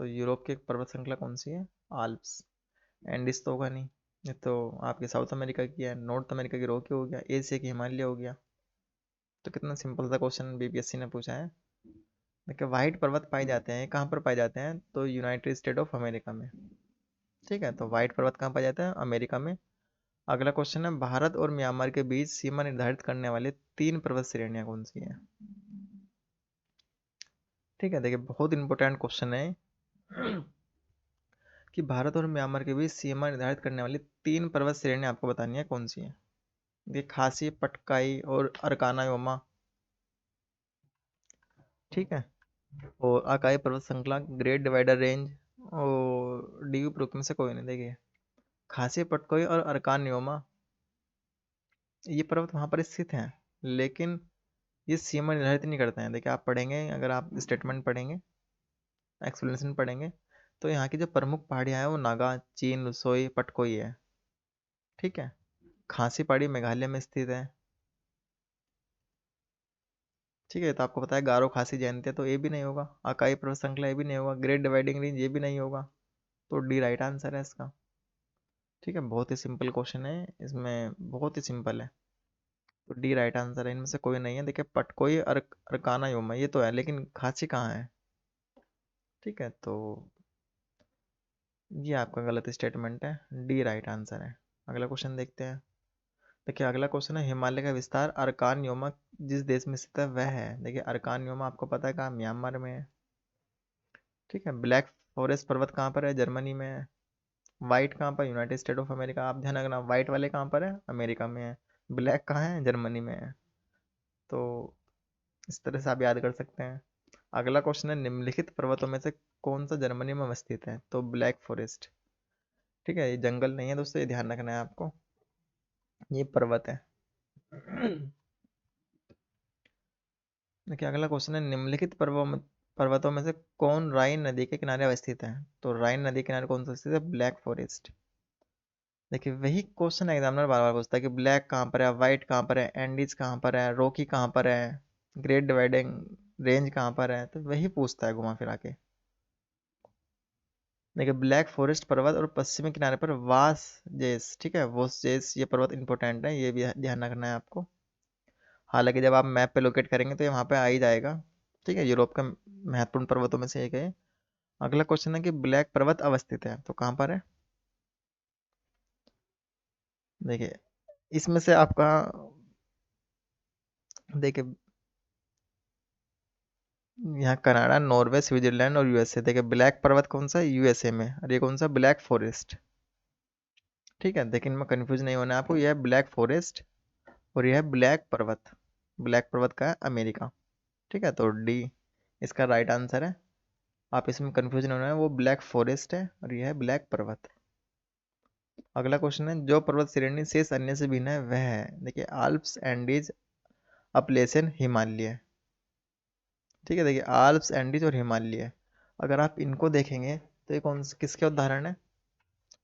तो यूरोप की एक पर्वत श्रृंखला कौन सी है, आल्प्स। एंडीज तो होगा नहीं, ये तो आपके साउथ अमेरिका की है। नॉर्थ अमेरिका की रॉकी हो गया, एशिया की हिमालय हो गया। तो कितना सिंपल सा क्वेश्चन बीपीएससी ने पूछा है। देखिए वाइट पर्वत पाए जाते हैं, कहाँ पर पाए जाते हैं, तो यूनाइटेड स्टेट ऑफ अमेरिका में। ठीक है, तो वाइट पर्वत कहाँ पाए जाते हैं, अमेरिका में। अगला क्वेश्चन है, भारत और म्यांमार के बीच सीमा निर्धारित करने वाली 3 पर्वत श्रेणियां कौन सी हैं? ठीक है, देखिए बहुत इंपॉर्टेंट क्वेश्चन है कि भारत और म्यांमार के बीच सीमा निर्धारित करने वाली 3 पर्वत श्रेणियां आपको बतानी है कौन सी है। देखिए खासी, पटकाई और अरकाना योमा। ठीक है, और अकाई पर्वत श्रृंखला, ग्रेट डिवाइडर रेंज और डी उपरोक्त में से कोई नहीं। देखिए खासी, पटकोई और अरकान योमा ये पर्वत वहां पर स्थित हैं, लेकिन ये सीमा निर्धारित नहीं करते हैं। देखिए आप पढ़ेंगे, अगर आप स्टेटमेंट पढ़ेंगे, एक्सप्लेनेशन पढ़ेंगे, तो यहाँ की जो प्रमुख पहाड़ियाँ हैं वो नागा, चीन, लुसोई, पटकोई है। ठीक है, खासी पहाड़ी मेघालय में स्थित है। ठीक है, तो आपको पता है गारो खासी जयंती, तो ये भी नहीं होगा। अकाई पर्वत श्रृंखला ये भी नहीं होगा। ग्रेट डिवाइडिंग रेंज ये भी नहीं होगा। तो डी राइट आंसर है इसका। ठीक है, बहुत ही सिंपल क्वेश्चन है, इसमें बहुत ही सिंपल है। तो डी राइट आंसर है, इनमें से कोई नहीं है। देखिए पटकोई, अरकाना योमा ये तो है, लेकिन खासी कहाँ है? ठीक है, तो ये आपका गलत स्टेटमेंट है, डी राइट आंसर है। अगला क्वेश्चन देखते हैं। देखिए अगला क्वेश्चन है, हिमालय का विस्तार अरकान योमा जिस देश में स्थित है वह है। देखिए अरकान योमा आपको पता है कहाँ, म्यांमार में है। ठीक है, ब्लैक फॉरेस्ट पर्वत कहाँ पर है? जर्मनी में है। वाइट कहाँ पर? United state of America. आप ध्यान रखना, वाइट वाले कहाँ पर है? अमेरिका में है। ब्लैक कहाँ है? जर्मनी में है। तो इस तरह से आप याद कर सकते हैं। अगला क्वेश्चन है, निम्नलिखित पर्वतों में से कौन सा जर्मनी में अवस्थित है? तो ब्लैक फॉरेस्ट। ठीक है, ये जंगल नहीं है दोस्तों, ये ध्यान रखना है आपको, ये पर्वत है। देखिए अगला क्वेश्चन है, निम्नलिखित पर्वतों में से कौन राइन नदी के किनारे अवस्थित है? तो राइन नदी के किनारे कौन सा स्थित है? Black forest. देखिए वही क्वेश्चन एग्जामिनर बार बार पूछता है कि ब्लैक कहाँ पर है, वाइट कहाँ पर है, एंडीज कहाँ पर है, रॉकी कहाँ पर है, ग्रेट डिवाइडिंग रेंज कहाँ पर है, तो वही पूछता है घुमा फिरा के। देखिए ब्लैक फॉरेस्ट पर्वत और पश्चिमी किनारे पर वास जेस। ठीक है, वोस जेस ये पर्वत इंपॉर्टेंट है, ये भी ध्यान रखना है आपको। हालांकि जब आप मैप पे लोकेट करेंगे तो ये वहाँ पे आ ही जाएगा। ठीक है, यूरोप का महत्वपूर्ण पर्वतों में से एक है। अगला क्वेश्चन है कि ब्लैक पर्वत अवस्थित है, तो कहाँ पर है? देखिए इसमें से आपका, देखिए यहाँ कनाडा, नॉर्वे, स्विट्जरलैंड और यूएसए। देखिए ब्लैक पर्वत कौन सा है? यूएसए में। और ये कौन सा? Black forest. ठीक है, लेकिन इनमें कंफ्यूज नहीं होना है आपको, यह है ब्लैक फॉरेस्ट और यह है ब्लैक पर्वत। ब्लैक पर्वत का है अमेरिका। ठीक है, तो डी इसका राइट आंसर है। आप इसमें कंफ्यूज नहीं होना है, वो ब्लैक फॉरेस्ट है और यह है ब्लैक पर्वत। अगला क्वेश्चन है, जो पर्वत श्रेणी शेष अन्य से भिन्न है वह है। देखिए आल्प्स, एंडीज, अपलेसन, हिमालय। ठीक है, देखिए आल्प्स, एंडीज और हिमालय, अगर आप इनको देखेंगे तो ये किसके उदाहरण है?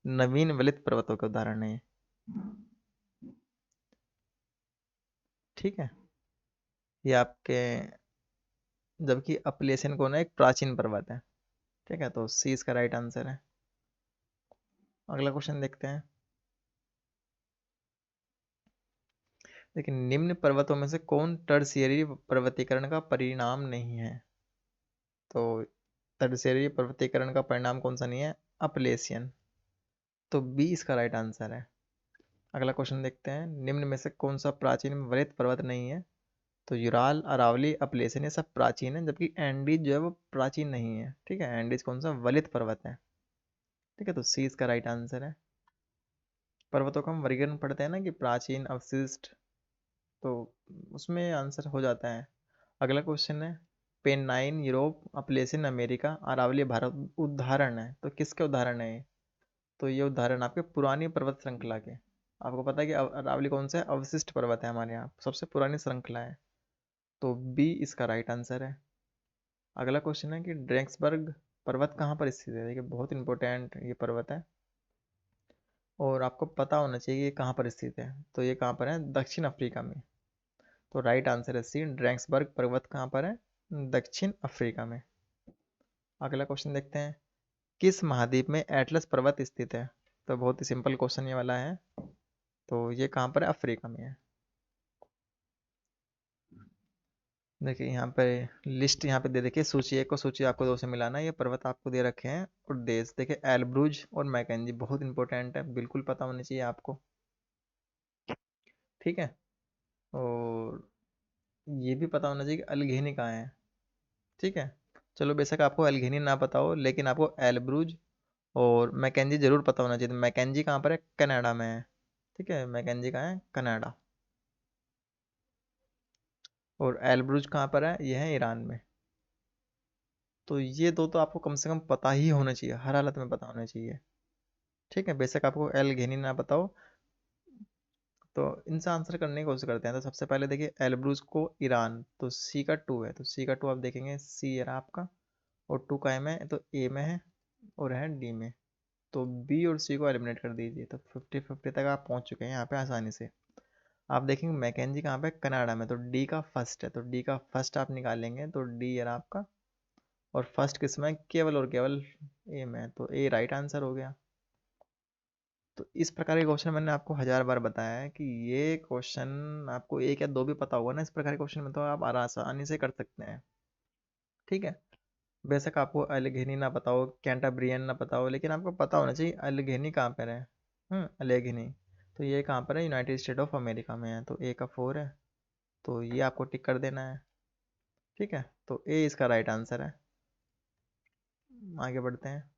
नवीन वलित पर्वतों के उदाहरण है ये। ठीक है, ये आपके, जबकि अपलेसन कौन है? एक प्राचीन पर्वत है। ठीक है, तो सी इसका राइट आंसर है। अगला क्वेश्चन देखते हैं। लेकिन निम्न पर्वतों में से कौन टर्शियरी पर्वतीकरण का परिणाम नहीं है? तो टर्शियरी पर्वतीकरण का परिणाम कौन सा नहीं है? अपलेशियन। तो बी इसका राइट आंसर है। अगला क्वेश्चन देखते हैं, निम्न में से कौन सा प्राचीन वलित पर्वत नहीं है? तो यूराल, अरावली, अपलेशन ये सब प्राचीन है, जबकि एंडीज जो है वो प्राचीन नहीं है। ठीक है, एंडीज कौन सा? वलित पर्वत है। ठीक है, तो सी इसका राइट आंसर है। पर्वतों का हम वर्गीकरण पढ़ते हैं ना कि प्राचीन, अवशिष्ट, तो उसमें आंसर हो जाता है। अगला क्वेश्चन है, पेन्नाइन यूरोप, अपलेशन अमेरिका, अरावली भारत उदाहरण है, तो किसके उदाहरण है ये? तो ये उदाहरण आपके पुरानी पर्वत श्रृंखला के। आपको पता है कि अरावली कौन सा है? अवशिष्ट पर्वत है, हमारे यहाँ सबसे पुरानी श्रृंखला है। तो बी इसका राइट आंसर है। अगला क्वेश्चन है कि ड्रैक्सबर्ग पर्वत कहाँ पर स्थित है? देखिए बहुत इंपॉर्टेंट ये पर्वत है और आपको पता होना चाहिए कि ये कहाँ पर स्थित है। तो ये कहाँ पर है? दक्षिण अफ्रीका में। तो राइट आंसर है सी, ड्रैक्सबर्ग पर्वत कहाँ पर है? दक्षिण अफ्रीका में। अगला क्वेश्चन देखते हैं, किस महाद्वीप में एटलस पर्वत स्थित है? तो बहुत ही सिंपल क्वेश्चन ये वाला है। तो ये कहाँ पर है? अफ्रीका में है। देखिए यहाँ पे लिस्ट यहाँ पे दे देखिए, सूची एक को सूची आपको दो से मिलाना है। ये पर्वत आपको दे रखे हैं और देश देखिए, एल्ब्रूज और मैकेंजी बहुत इंपॉर्टेंट है, बिल्कुल पता होनी चाहिए आपको। ठीक है। और ये भी पता होना चाहिए कि अल्गेनी कहाँ है। ठीक है। चलो बेशक आपको अल्गेनी ना पता हो, लेकिन आपको एल्ब्रूज और मैकेंजी जरूर पता होना चाहिए। तो मैकेंजी कहाँ पर है? कनाडा में है। ठीक है, मैकेंजी कहाँ है? कनाडा। और एल्ब्रूज कहाँ पर है? यह है ईरान में। तो ये दो तो आपको कम से कम पता ही होना चाहिए, हर हालत में पता होना चाहिए। ठीक है, बेशक आपको एल्गेनी ना पता हो। तो इनसे आंसर करने की कोशिश करते हैं। तो सबसे पहले देखिए एल्ब्रूज को ईरान, तो सी का 2 है, तो सी का 2 आप देखेंगे, सी है आपका, और 2 का एम है, तो ए में है और है डी में। तो बी और सी को एलिमिनेट कर दीजिए, तो 50-50 तक आप पहुंच चुके हैं यहाँ पे आसानी से। आप देखेंगे मैकेंजी कहाँ पे? कनाडा में। तो डी का फर्स्ट है, तो डी का फर्स्ट आप निकालेंगे तो डी है आपका। और फर्स्ट किस में? केवल और केवल ए में, तो ए राइट आंसर हो गया। तो इस प्रकार के क्वेश्चन मैंने आपको 1000 बार बताया है कि ये क्वेश्चन आपको एक या दो भी पता होगा ना, इस प्रकार के क्वेश्चन में तो आप आसानी से कर सकते हैं। ठीक है। बेशक आपको अलेघेनी ना पता हो, कैंटाब्रियन ना पता हो, लेकिन आपको पता होना चाहिए अलेघेनी कहाँ पर है। अलेघेनी। तो ये कहाँ पर है? यूनाइटेड स्टेट ऑफ अमेरिका में है। तो ए का 4 है, तो ये आपको टिक कर देना है। ठीक है, तो ए इसका राइट आंसर है। आगे बढ़ते हैं।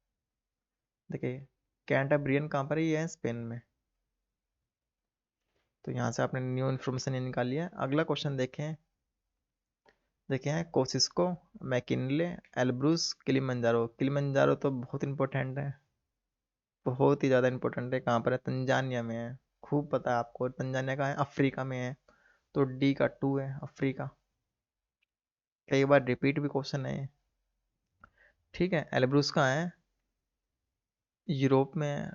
देखिए कैंटाब्रियन कहाँ पर है? ये है स्पेन में। तो यहाँ से आपने न्यू इन्फॉर्मेशन ये निकाल लिया। अगला क्वेश्चन देखें। देखे हैं कोसिस्को, मैकिनले, एल्ब्रूस, किलिमंजारो। किलिमंजारो तो बहुत इंपॉर्टेंट है, बहुत ही ज़्यादा इंपॉर्टेंट है। कहाँ पर है? तंजानिया में है। खूब पता है आपको, तंजानिया का है, अफ्रीका में है। तो डी का 2 है, अफ्रीका। कई बार रिपीट भी क्वेश्चन है। ठीक है, एल्ब्रूस कहाँ है? यूरोप में है।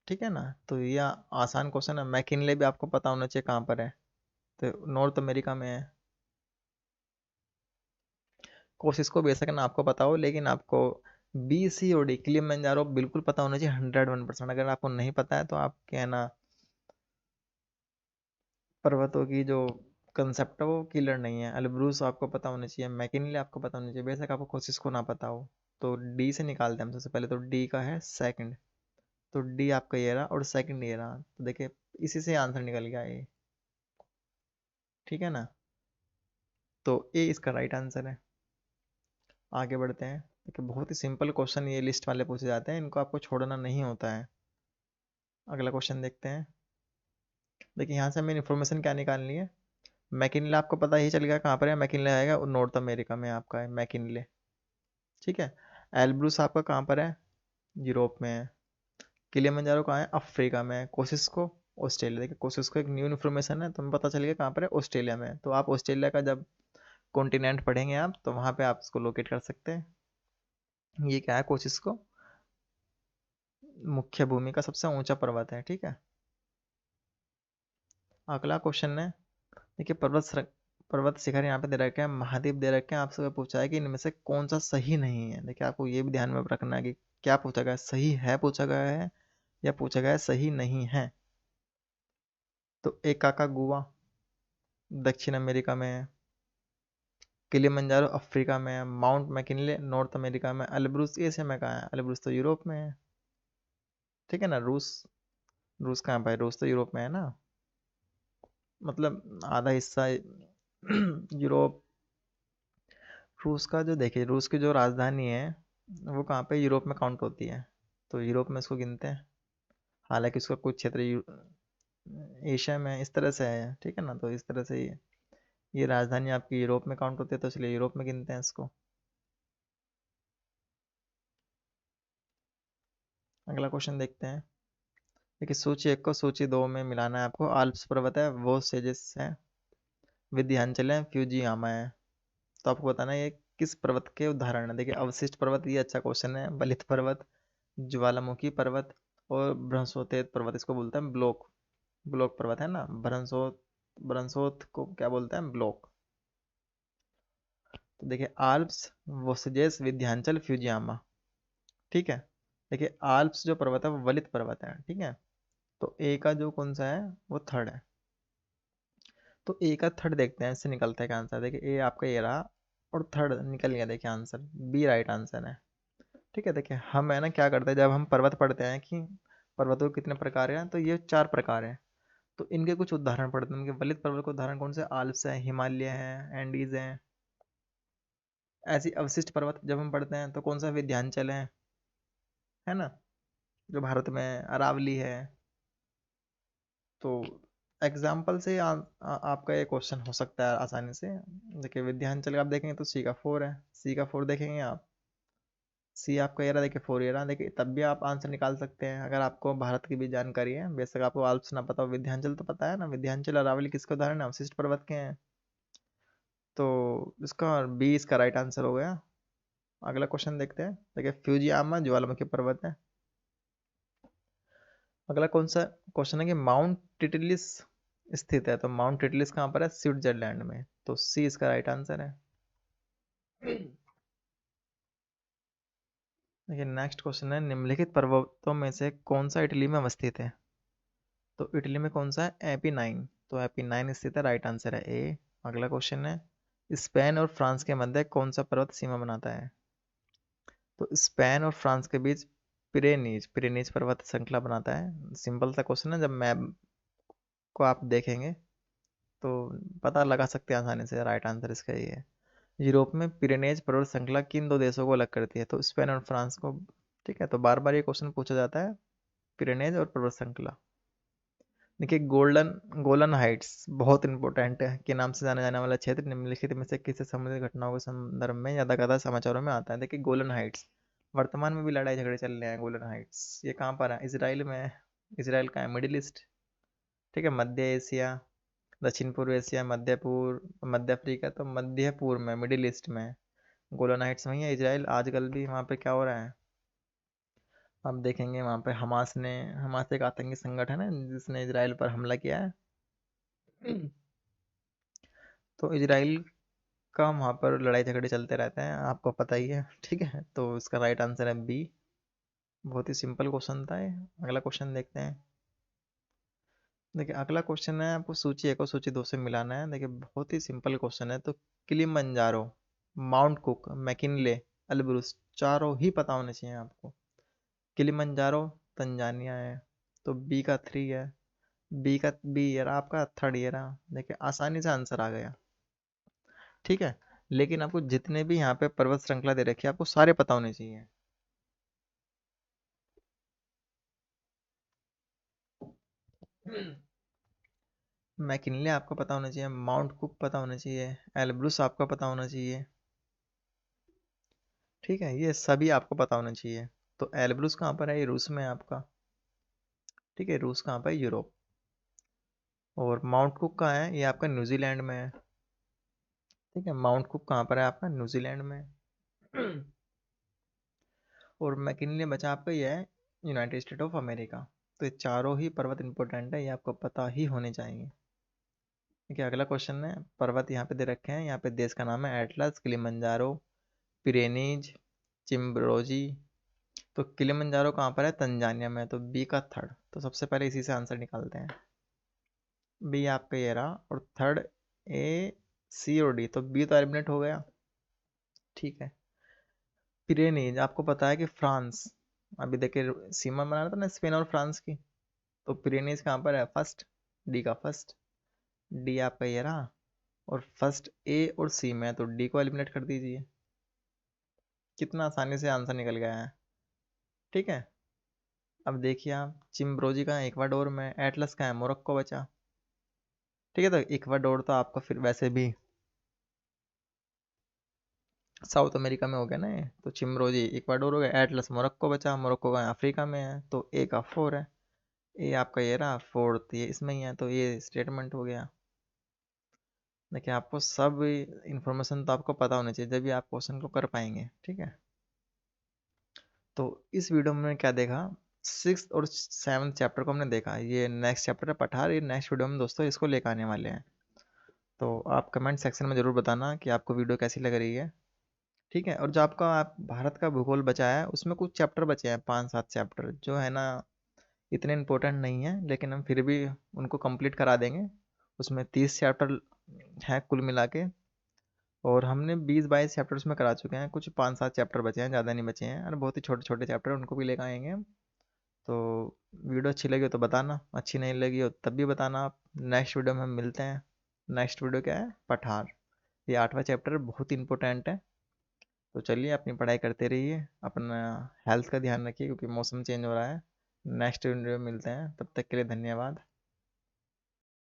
ठीक है ना, तो ये आसान क्वेश्चन है। मैकिनले भी आपको पता होना चाहिए कहाँ पर है, तो नॉर्थ अमेरिका में है। कोशिश को बेशक ना आपको पता हो, लेकिन आपको बी सी और डी किलिमंजारो बिल्कुल पता होना चाहिए, 101%। अगर आपको नहीं पता है तो आप कहना पर्वतों की जो कंसेप्ट है वो क्लियर नहीं है। एल्ब्रूस आपको पता होना चाहिए, मैकिनले आपको पता होना चाहिए, बेशक आपको कोशिश को ना पता हो। तो डी से निकालते हैं हम सबसे पहले। तो डी का है सेकंड, तो डी आपका ये रहा और सेकंड ये रहा। तो देखिए इसी से आंसर निकल गया ए। ठीक है ना, तो ए इसका राइट आंसर है। आगे बढ़ते हैं। देखिए बहुत ही सिंपल क्वेश्चन ये लिस्ट वाले पूछे जाते हैं, इनको आपको छोड़ना नहीं होता है। अगला क्वेश्चन देखते हैं। देखिए यहाँ से हमें इन्फॉर्मेशन क्या निकालनी है। मैकिनले आपको पता ही चल गया कहाँ पर है। मैकिनले आएगा नॉर्थ अमेरिका में आपका है मैकिनले। ठीक है। एल्ब्रूस आपका कहाँ पर है? यूरोप में है। किलिमंजारो कहाँ है? अफ्रीका में है। कोसिस्को ऑस्ट्रेलिया। देखिए कोसिस्को एक न्यू इन्फॉर्मेशन है, तो हमें पता चल गया कहाँ पर है, ऑस्ट्रेलिया में है। तो आप ऑस्ट्रेलिया का जब कॉन्टिनेंट पढ़ेंगे आप, तो वहाँ पे आप इसको लोकेट कर सकते हैं। ये क्या है? कोसिस्को मुख्य भूमि का सबसे ऊंचा पर्वत है। ठीक है। अगला क्वेश्चन है। देखिए पर्वत शिखर यहाँ पे दे रखे हैं, महाद्वीप दे रखे हैं। आपसे पूछा है कि इनमें से कौन सा सही नहीं है। देखिए आपको ये भी ध्यान में रखना है कि क्या पूछा गया है, सही है पूछा गया है या पूछा गया है सही नहीं है। तो एकाकागुआ दक्षिण अमेरिका में है, किलिमंजारो अफ्रीका में है, माउंट मैकिनले नॉर्थ अमेरिका में, एल्ब्रूस एशिया में कहाँ है? एल्ब्रूस तो यूरोप में है। ठीक है ना। रूस, रूस कहाँ पर है? रूस तो यूरोप में है ना, मतलब आधा हिस्सा यूरोप। रूस का जो देखिए, रूस की जो राजधानी है वो कहाँ पे? यूरोप में काउंट होती है, तो यूरोप में इसको गिनते हैं। हालांकि इसका कुछ क्षेत्र एशिया में इस तरह से है। ठीक है ना, तो इस तरह से ये राजधानी आपकी यूरोप में काउंट होती है, तो इसलिए यूरोप में गिनते हैं इसको। अगला क्वेश्चन देखते हैं। देखिए सूची एक को सूची दो में मिलाना है आपको। आल्प्स पर्वत है, वो सेजिस है, विंध्याचल है, फ्यूजियामा है। तो आपको बताना है ये किस पर्वत के उदाहरण है। देखिए अवशिष्ट पर्वत, ये अच्छा क्वेश्चन है। बलित पर्वत, ज्वालामुखी पर्वत और बृहस्पति पर्वत, इसको बोलते हैं ब्लॉक। ब्लॉक पर्वत है ना, ब्रह्मसोत। ब्रह्मसोत को क्या बोलते हैं? ब्लॉक। तो देखिए आल्प्स, वोसजेस, विंध्याचल, फ्यूजियामा। ठीक है। देखिए आल्प्स जो पर्वत है वो वलित पर्वत है। ठीक है। तो ए का जो कौन सा है वो थर्ड है। तो ए का थर्ड देखते हैं, इससे निकलता है क्या आंसर। देखिए ए आपका ये रहा और थर्ड निकल गया। देखिए आंसर बी राइट आंसर है। ठीक है। देखिए हम है ना क्या करते हैं, जब हम पर्वत पढ़ते हैं कि पर्वतों के कितने प्रकार हैं, तो ये 4 प्रकार हैं। तो इनके कुछ उदाहरण पढ़ते हैं। इनके वलित पर्वत के उदाहरण कौन से? आल्प्स है, हिमालय है, एंडीज है। ऐसी अवशिष्ट पर्वत जब हम पढ़ते हैं तो कौन सा? विंध्याचल है ना, जो भारत में है, अरावली है। तो एग्जाम्पल से आपका ये क्वेश्चन हो सकता है आसानी से। देखिए विंध्याचल का आप देखेंगे तो सी का 4 है, सी का 4 देखेंगे आप, सी आपका ये रहा, देखिए 4 ये रहा। देखिए तब भी आप आंसर निकाल सकते हैं अगर आपको भारत की भी जानकारी है। बेशक आपको आल्प्स ना पता हो, विंध्याचल तो पता है ना। विंध्याचल अरावली किसके उदाहरण है? अवशिष्ट पर्वत के हैं। तो इसका बी इसका राइट आंसर हो गया। अगला क्वेश्चन देखते हैं। देखिए फ्यूजियामा ज्वालामुखी पर्वत है। अगला कौन सा क्वेश्चन है कि माउंट टिटलिस स्थित है। तो माउंट टिटलिस कहाँ पर है? स्विट्जरलैंड में। तो सी इसका राइट आंसर है। देखिए नेक्स्ट क्वेश्चन है, निम्नलिखित पर्वतों में से कौन सा इटली में अवस्थित है? तो इटली में कौन सा है? एपीनाइन। तो एपीनाइन स्थित है, राइट आंसर है ए। अगला क्वेश्चन है, स्पेन और फ्रांस के मध्य कौन सा पर्वत सीमा बनाता है? तो स्पेन और फ्रांस के बीच पिरेनीज पिरेनीज पर्वत श्रृंखला बनाता है। सिंपल सा क्वेश्चन है, जब मैप को आप देखेंगे तो पता लगा सकते हैं आसानी से। राइट आंसर इसका ये है। यूरोप में पिरेनेज पर्वत श्रृंखला किन दो देशों को अलग करती है? तो स्पेन और फ्रांस को। ठीक है, तो बार बार ये क्वेश्चन पूछा जाता है, पिरेनेज और पर्वत श्रृंखला। देखिए गोल्डन गोलन हाइट्स बहुत इंपॉर्टेंट है, के नाम से जाना जाने वाला क्षेत्र निम्नलिखित में से किसी समुद्री घटनाओं के संदर्भ में ज्यादा समाचारों में आता है? देखिए गोलन हाइट्स, वर्तमान में भी लड़ाई झगड़े चल रहे हैं। गोलन हाइट्स ये कहाँ पर है? इसराइल में है। इसराइल का है, मिडिल ईस्ट। ठीक है, मध्य एशिया, दक्षिण पूर्व एशिया, मध्य अफ्रीका। तो मध्य पूर्व में, मिडिल ईस्ट में गोलन हाइट्स वही है। इसराइल आजकल भी वहाँ पे क्या हो रहा है आप देखेंगे, वहाँ पे हमास एक आतंकी संगठन है जिसने इसराइल पर हमला किया है। तो इसराइल का वहाँ पर लड़ाई झगड़े चलते रहते हैं, आपको पता ही है। ठीक है, तो इसका राइट आंसर है बी। बहुत ही सिंपल क्वेश्चन था ये। अगला क्वेश्चन देखते हैं। देखिए अगला क्वेश्चन है, आपको सूची एक और सूची दो से मिलाना है। देखिए बहुत ही सिंपल क्वेश्चन है। तो Kilimanjaro, mount cook, McKinley, Elbrus, चारों ही पता होने चाहिए आपको। किलिमंजारो तंजानिया है, तो बी का 3 है। बी ये रहा आपका, थर्ड ये रहा। देखिए आसानी से आंसर आ गया। ठीक है, लेकिन आपको जितने भी यहाँ पे पर्वत श्रृंखला दे रखी है आपको सारे पता होने चाहिए। मैकिनले आपको पता होना चाहिए, माउंट कुक पता होना चाहिए, एल्ब्रूस आपका पता होना चाहिए। ठीक है, ये सभी आपको पता होना चाहिए। तो एल्ब्रूस कहाँ पर है? ये रूस में है आपका। ठीक है, रूस कहाँ पर है? यूरोप। और माउंट कुक कहाँ है? ये आपका न्यूजीलैंड में है। ठीक है, माउंट कुक कहाँ पर है? आपका न्यूजीलैंड में। और मैकिनले बचा आपका, ये है यूनाइटेड स्टेट ऑफ अमेरिका। तो ये चारों ही पर्वत इंपॉर्टेंट है, ये आपको पता ही होने चाहिए। ठीक है, अगला क्वेश्चन है, पर्वत यहाँ पे दे रखे हैं। यहाँ पे देश का नाम है एटलस, किलिमंजारो, पिरेनीज, चिम्ब्रोजी। तो किलिमंजारो कहाँ पर है? तंजानिया में। तो बी का थर्ड। तो सबसे पहले इसी से आंसर निकालते हैं। बी आपका ये रहा, और थर्ड ए, सी और डी। तो बी तो एलिमिनेट हो गया। ठीक है, पिरेनीज आपको पता है कि फ्रांस, अभी देखिए सीमा बना रहा था ना स्पेन और फ्रांस की। तो पिरेनीज कहाँ पर है? फर्स्ट, डी का फर्स्ट। डी आपका ये रहा, और फर्स्ट ए और सी में है, तो डी को एलिमिनेट कर दीजिए। कितना आसानी से आंसर निकल गया है। ठीक है, अब देखिए आप, चिम्ब्रोजी का है इक्वाडोर में, एटलस का है मोरक्को बचा। ठीक है, तो इक्वाडोर तो आपका फिर वैसे भी साउथ अमेरिका में हो गया ना ये। तो चिम्ब्रोजी इक्वाडोर हो गया, एटलस मोरक्को बचा, मोरक्को का अफ्रीका में है। तो ए का 4 है। ए आपका ये रहा फोर्थ, ये इसमें ही है। तो ये स्टेटमेंट हो गया। देखिए आपको सब इंफॉर्मेशन तो आपको पता होना चाहिए, जब भी आप क्वेश्चन को कर पाएंगे। ठीक है, तो इस वीडियो में क्या देखा, 6th और 7th चैप्टर को हमने देखा। ये नेक्स्ट चैप्टर है पठार, ये नेक्स्ट वीडियो में दोस्तों इसको लेकर आने वाले हैं। तो आप कमेंट सेक्शन में ज़रूर बताना कि आपको वीडियो कैसी लग रही है। ठीक है, और जो आपका आप भारत का भूगोल बचा है उसमें कुछ चैप्टर बचे हैं, 5-7 चैप्टर जो है ना, इतने इम्पोर्टेंट नहीं है, लेकिन हम फिर भी उनको कंप्लीट करा देंगे। उसमें 30 चैप्टर हैं कुल मिला के, और हमने 20-22 चैप्टर उसमें करा चुके हैं। कुछ 5-7 चैप्टर बचे हैं, ज़्यादा नहीं बचे हैं, और बहुत ही छोटे छोटे चैप्टर उनको भी लेकर आएंगे हम। तो वीडियो अच्छी लगी हो तो बताना, अच्छी नहीं लगी हो तब भी बताना आप। नेक्स्ट वीडियो में हम मिलते हैं। नेक्स्ट वीडियो क्या है? पठार। ये 8वां चैप्टर बहुत इंपॉर्टेंट है। तो चलिए अपनी पढ़ाई करते रहिए, अपना हेल्थ का ध्यान रखिए क्योंकि मौसम चेंज हो रहा है। नेक्स्ट वीडियो में मिलते हैं, तब तक के लिए धन्यवाद।